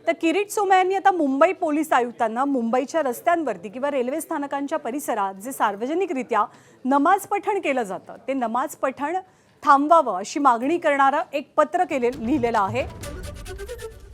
तर किरीट सोमय्या यांनी आता मुंबई पोलीस आयुक्तांना मुंबईच्या रस्त्यांवरती किंवा रेल्वे स्थानकांच्या परिसरात जे सार्वजनिकरित्या नमाज पठण केलं जातं ते नमाज पठण थांबवावं अशी मागणी करणारं एक पत्र लिहिलेलं आहे।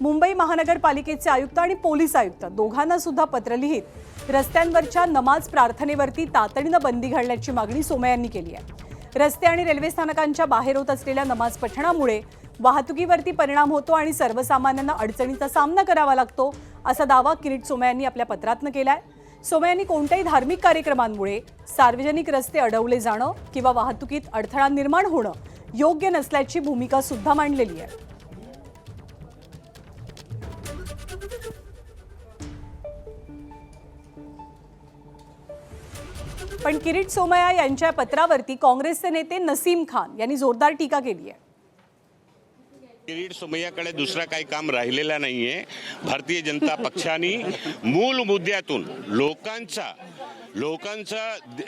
मुंबई महानगरपालिकेचे आयुक्त आणि पोलीस आयुक्त दोघांना सुद्धा पत्र लिहित रस्त्यांवरच्या नमाज प्रार्थनेवरती तातडीनं बंदी घालण्याची मागणी सोमय्या यांनी केली आहे। रस्ते आणि रेल्वे स्थानकांच्या बाहेर होत असलेल्या नमाज पठणामुळे वाहतुकीवरती परिणाम होतो आणि सर्वसामान्यांना अडचणीचा सामना करावा लागतो असा दावा किरीट सोमय्या यांनी आपल्या पत्रातनं केलाय। सोमय्या यांनी कोणत्याही धार्मिक कार्यक्रमांमुळे सार्वजनिक रस्ते अडवले जाणं किंवा वाहतुकीत अडथळा निर्माण होणं योग्य नसल्याची भूमिका सुद्धा मांडलेली आहे। पण किरीट सोमय्या यांच्या पत्रावरती काँग्रेसचे नेते नसीम खान यांनी जोरदार टीका केली आहे। किरीट सोमय्याकडे दुसरा काही काम राहिलेला नाहीये। भारतीय जनता पक्षाने मूल मुद्द्यातून लोकांचा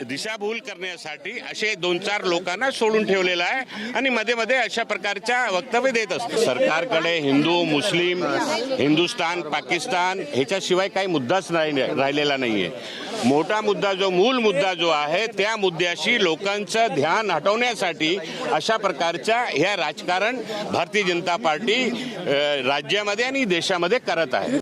दिशाभूल करण्यासाठी असे 2-4 लोकांना सोडून ठेवलेला आहे आणि मध्ये मध्ये अशा प्रकारच्या वक्तव्य देत असते। सरकारकडे हिंदू मुस्लिम हिंदुस्तान पाकिस्तान ह्याच्याशिवाय काही मुद्दाच राहिलेला नाहीये। मोठा मुद्दा मूल मुद्दा जो आहे त्या मुद्द्याशी लोकांचं ध्यान हटवण्यासाठी अशा प्रकारच्या ह्या राजकारण भारतीय जनता पार्टी राज्यामध्ये आणि देशामध्ये करत आहे।